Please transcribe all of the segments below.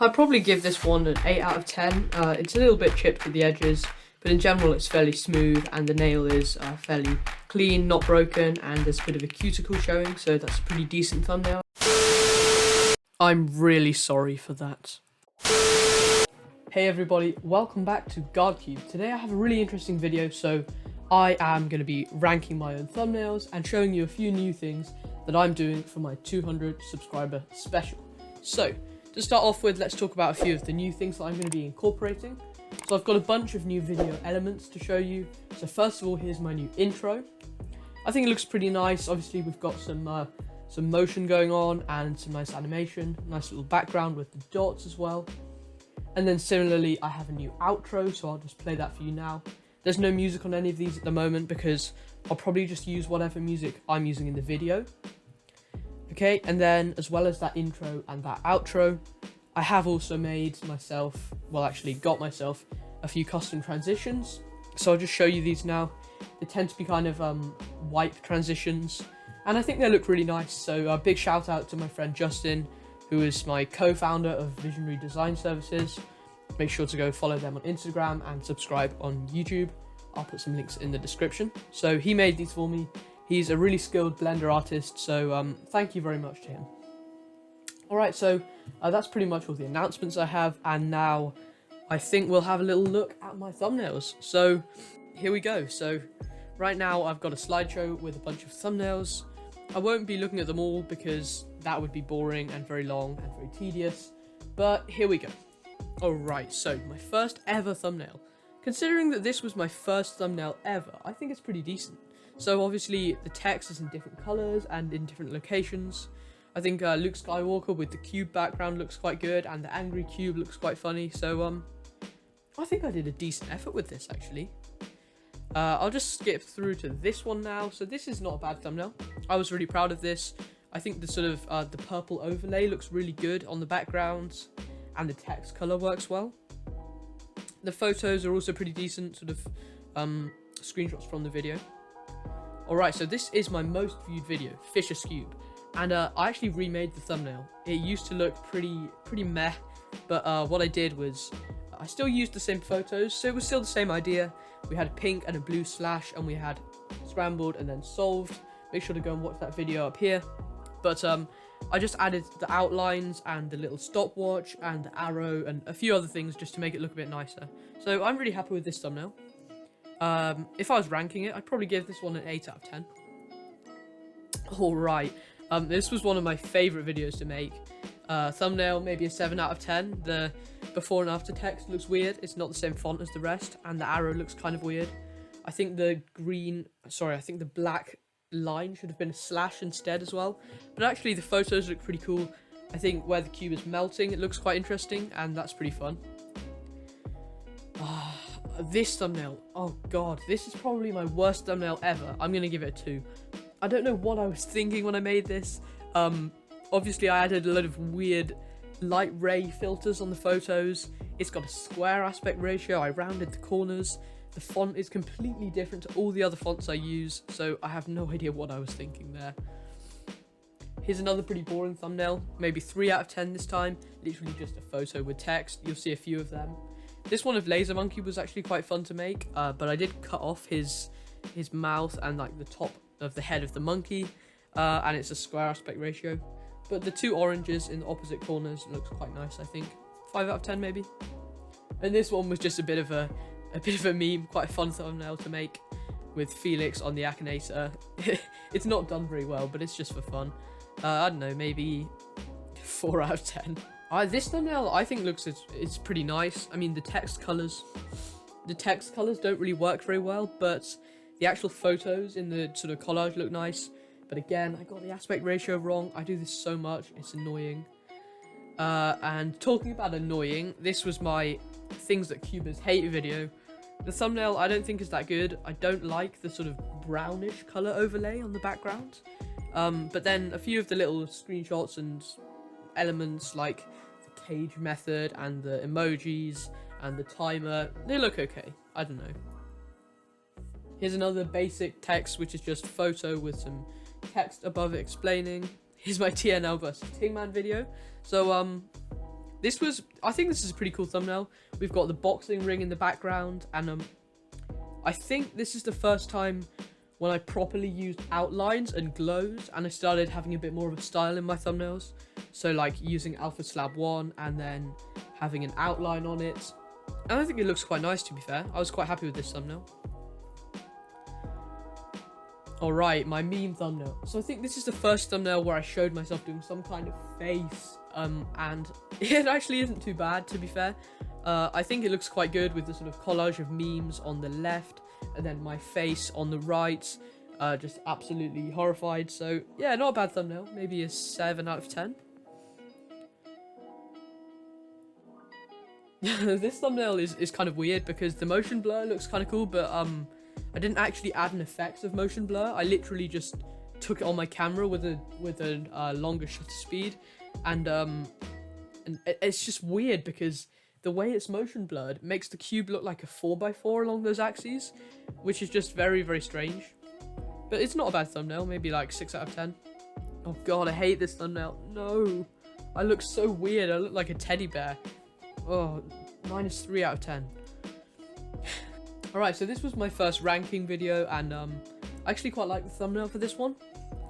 I'd probably give this one an 8 out of 10. It's a little bit chipped at the edges, but in general it's fairly smooth and the nail is fairly clean, not broken, and there's a bit of a cuticle showing, so that's a pretty decent thumbnail. I'm really sorry for that. Hey everybody, welcome back to AuraCuber. Today I have a really interesting video, so I am going to be ranking my own thumbnails and showing you a few new things that I'm doing for my 200 subscriber special. So, to start off with, let's talk about a few of the new things that I'm going to be incorporating. So I've got a bunch of new video elements to show you. So first of all, here's my new intro. I think it looks pretty nice. Obviously, we've got some motion going on and some nice animation, nice little background with the dots as well. And then similarly, I have a new outro, so I'll just play that for you now. There's no music on any of these at the moment because I'll probably just use whatever music I'm using in the video. Okay, and then as well as that intro and that outro, I have also made myself, well actually got myself a few custom transitions. So I'll just show you these now. They tend to be kind of wipe transitions, and I think they look really nice. So a big shout out to my friend Justin, who is my co-founder of Visionary Design Services. Make sure to go follow them on Instagram and subscribe on YouTube. I'll put some links in the description. So he made these for me. He's a really skilled Blender artist, so thank you very much to him. Alright, so that's pretty much all the announcements I have, and now I think we'll have a little look at my thumbnails. So here we go. So right now I've got a slideshow with a bunch of thumbnails. I won't be looking at them all because that would be boring and very long and very tedious, but here we go. Alright, so my first ever thumbnail. Considering that this was my first thumbnail ever, I think it's pretty decent. So obviously the text is in different colours and in different locations. I think Luke Skywalker with the cube background looks quite good, and the angry cube looks quite funny. So I think I did a decent effort with this actually. I'll just skip through to this one now. So this is not a bad thumbnail. I was really proud of this. I think the sort of the purple overlay looks really good on the background, and the text colour works well. The photos are also pretty decent, sort of screenshots from the video. Alright, so this is my most viewed video, Fisher's Cube, and I actually remade the thumbnail. It used to look pretty meh, but what I did was I still used the same photos, so it was still the same idea. We had a pink and a blue slash, and we had scrambled and then solved. Make sure to go and watch that video up here. But I just added the outlines and the little stopwatch and the arrow and a few other things just to make it look a bit nicer. So I'm really happy with this thumbnail. If I was ranking it, I'd probably give this one an 8 out of 10. Alright, this was one of my favourite videos to make. Thumbnail, maybe a 7 out of 10. The before and after text looks weird. It's not the same font as the rest, and the arrow looks kind of weird. I think the black line should have been a slash instead as well. But actually the photos look pretty cool. I think where the cube is melting, it looks quite interesting, and that's pretty fun. This thumbnail, oh god, this is probably my worst thumbnail ever. I'm gonna give it a 2. I don't know what I was thinking when I made this. Obviously I added a lot of weird light ray filters on the photos. It's got a square aspect ratio. I rounded the corners. The font is completely different to all the other fonts I use, so I have no idea what I was thinking there. Here's another pretty boring thumbnail, maybe 3 out of 10 this time. Literally just a photo with text. You'll see a few of them. This one of Laser Monkey was actually quite fun to make, but I did cut off his mouth and like the top of the head of the monkey, and it's a square aspect ratio. But the 2 oranges in the opposite corners looks quite nice, I think. 5 out of 10 maybe. And this one was just a bit of a meme, quite a fun thumbnail to make with Felix on the Akinator. It's not done very well, but it's just for fun. I don't know, maybe 4 out of 10. This thumbnail I think it's pretty nice. I mean, the text colors don't really work very well, but the actual photos in the sort of collage look nice. But again, I got the aspect ratio wrong. I do this so much, it's annoying. And talking about annoying, this was my things that Cubers hate video. The thumbnail I don't think is that good. I don't like the sort of brownish color overlay on the background. But then a few of the little screenshots and elements like the cage method and the emojis and the timer, they look okay. I don't know. Here's another basic text, which is just photo with some text above it explaining. Here's my TNL versus Tingman video. So I think this is a pretty cool thumbnail. We've got the boxing ring in the background, and I think this is the first time when I properly used outlines and glows, and I started having a bit more of a style in my thumbnails. So like using Alpha Slab 1 and then having an outline on it. And I think it looks quite nice, to be fair. I was quite happy with this thumbnail. Alright, my meme thumbnail. So I think this is the first thumbnail where I showed myself doing some kind of face, and it actually isn't too bad, to be fair. I think it looks quite good with the sort of collage of memes on the left, and then my face on the right, just absolutely horrified. So yeah, not a bad thumbnail, maybe a 7 out of 10. This thumbnail is kind of weird because the motion blur looks kind of cool, but I didn't actually add an effect of motion blur. I literally just took it on my camera with a longer shutter speed, and it's just weird because the way it's motion blurred makes the cube look like a 4x4 along those axes, which is just very, very strange. But it's not a bad thumbnail, maybe like 6 out of 10. Oh god, I hate this thumbnail. No, I look so weird. I look like a teddy bear. Oh, -3 out of 10. Alright, so this was my first ranking video, and I actually quite like the thumbnail for this one.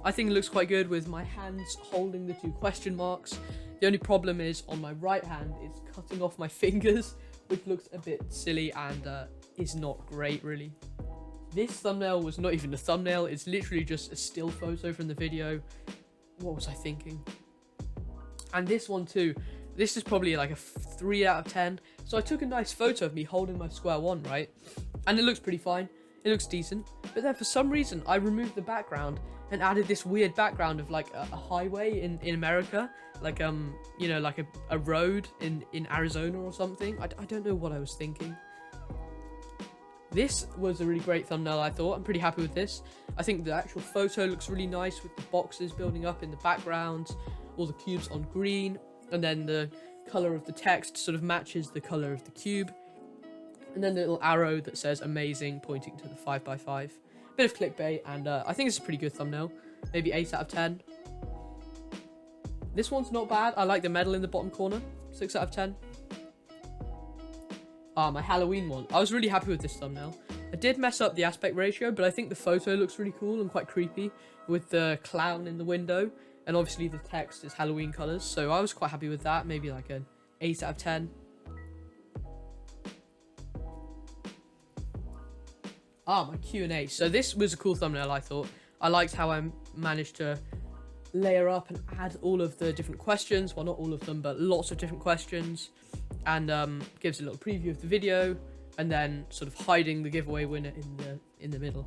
I think it looks quite good with my hands holding the 2 question marks. The only problem is on my right hand, it's cutting off my fingers, which looks a bit silly and is not great, really. This thumbnail was not even a thumbnail, it's literally just a still photo from the video. What was I thinking? And this one too. This is probably like a 3 out of 10. So I took a nice photo of me holding my square one, right? And it looks pretty fine. It looks decent. But then for some reason, I removed the background and added this weird background of like a highway in America. Like, you know, like a road in Arizona or something. I don't know what I was thinking. This was a really great thumbnail, I thought. I'm pretty happy with this. I think the actual photo looks really nice with the boxes building up in the background. All the cubes on green. And then the color of the text sort of matches the color of the cube. And then the little arrow that says amazing pointing to the 5x5. Bit of clickbait, and I think it's a pretty good thumbnail. Maybe 8 out of 10. This one's not bad. I like the medal in the bottom corner. 6 out of 10. My Halloween one. I was really happy with this thumbnail. I did mess up the aspect ratio, but I think the photo looks really cool and quite creepy with the clown in the window. And obviously the text is Halloween colours, so I was quite happy with that. Maybe like an 8 out of 10. My Q&A. So this was a cool thumbnail, I thought. I liked how I managed to layer up and add all of the different questions. Well, not all of them, but lots of different questions. And gives a little preview of the video, and then sort of hiding the giveaway winner in the middle.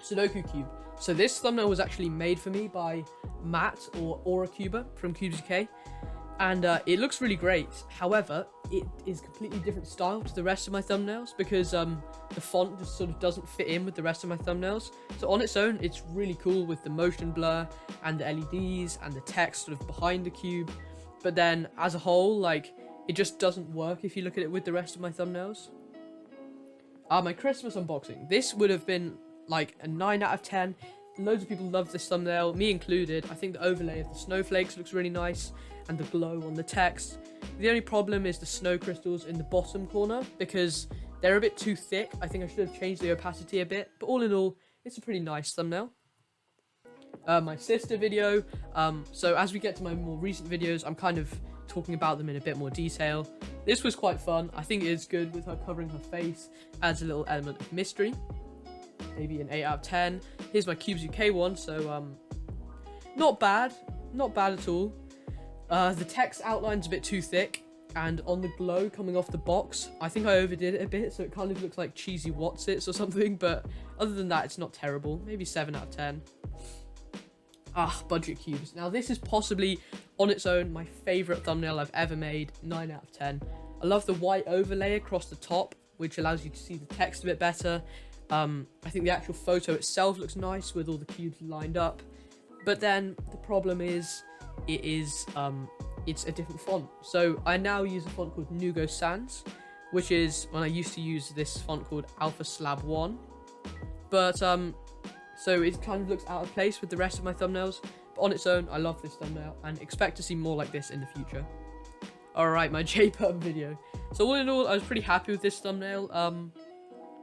Sudoku Cube. So this thumbnail was actually made for me by Matt, or AuraCuber from Cubes UK, and it looks really great. However, it is completely different style to the rest of my thumbnails because the font just sort of doesn't fit in with the rest of my thumbnails. So on its own, it's really cool with the motion blur and the LEDs and the text sort of behind the cube. But then as a whole, like, it just doesn't work if you look at it with the rest of my thumbnails. My Christmas unboxing. This would have been like a 9 out of 10. Loads of people love this thumbnail, me included. I think the overlay of the snowflakes looks really nice, and the glow on the text. The only problem is the snow crystals in the bottom corner, because they're a bit too thick. I think I should have changed the opacity a bit, but all in all, it's a pretty nice thumbnail. My sister video. So as we get to my more recent videos, I'm kind of talking about them in a bit more detail. This was quite fun. I think it is good with her covering her face, adds a little element of mystery. Maybe an 8 out of 10. Here's my Cubes UK one, so not bad at all. The text outline's a bit too thick, and on the glow coming off the box, I think I overdid it a bit, so it kind of looks like cheesy Whatsits or something, but other than that, it's not terrible. Maybe 7 out of 10. Budget cubes. Now this is possibly, on its own, my favourite thumbnail I've ever made. 9 out of 10. I love the white overlay across the top, which allows you to see the text a bit better. I think the actual photo itself looks nice with all the cubes lined up, but then the problem is it's a different font. So I now use a font called Nugo Sans, which is when I used to use this font called Alpha Slab 1, but so it kind of looks out of place with the rest of my thumbnails. on its own, I love this thumbnail and expect to see more like this in the future. Alright, my JPEG video. So all in all, I was pretty happy with this thumbnail.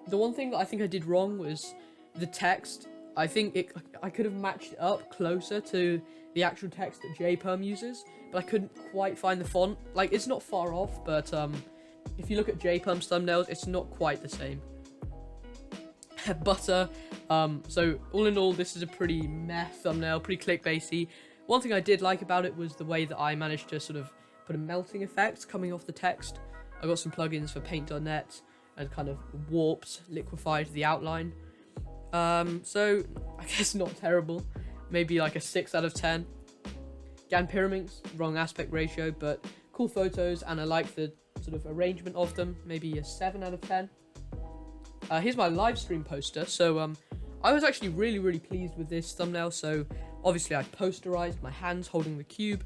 The one thing that I think I did wrong was the text. I think I could have matched it up closer to the actual text that JPerm uses, but I couldn't quite find the font. Like, it's not far off, but if you look at JPerm's thumbnails, it's not quite the same. But so all in all, this is a pretty meh thumbnail, pretty clickbaity. One thing I did like about it was the way that I managed to sort of put a melting effect coming off the text. I got some plugins for paint.net and kind of warped, liquefied the outline. So I guess not terrible, maybe like a 6 out of 10. Gan Pyraminx, wrong aspect ratio, but cool photos, and I like the sort of arrangement of them, maybe a 7 out of 10. Here's my live stream poster. So I was actually really pleased with this thumbnail. So obviously I posterized my hands holding the cube,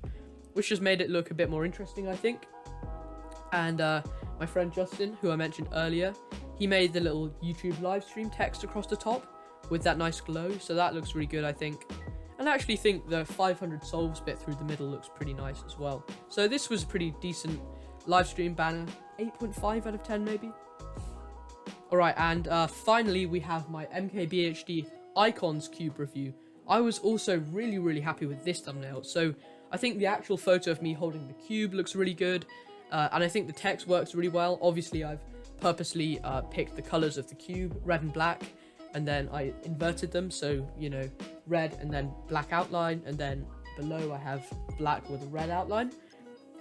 which just made it look a bit more interesting, I think. And my friend Justin, who I mentioned earlier, he made the little YouTube live stream text across the top with that nice glow, so that looks really good, I think. And I actually think the 500 solves bit through the middle looks pretty nice as well. So this was a pretty decent live stream banner, 8.5 out of 10 maybe. Alright, and finally we have my MKBHD Icons Cube review. I was also really happy with this thumbnail. So I think the actual photo of me holding the cube looks really good, and I think the text works really well. Obviously I've purposely picked the colors of the cube, red and black, and then I inverted them, so, you know, red and then black outline, and then below I have black with a red outline.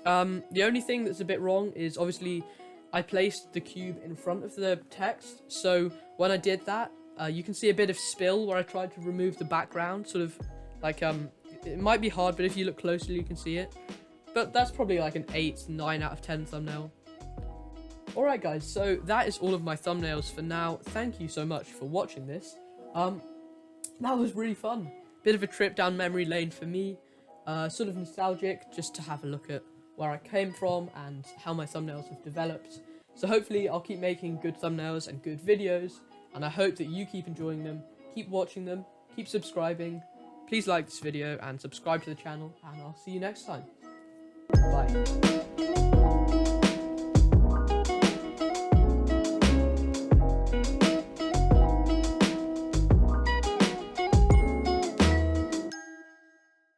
The only thing that's a bit wrong is obviously I placed the cube in front of the text, so when I did that, you can see a bit of spill where I tried to remove the background, sort of like, it might be hard, but if you look closely you can see it. But that's probably like an 8, 9 out of 10 thumbnail. Alright guys, so that is all of my thumbnails for now. Thank you so much for watching this. That was really fun. Bit of a trip down memory lane for me. Sort of nostalgic, just to have a look at where I came from and how my thumbnails have developed. So hopefully I'll keep making good thumbnails and good videos, and I hope that you keep enjoying them, keep watching them, keep subscribing. Please like this video and subscribe to the channel, and I'll see you next time. Bye.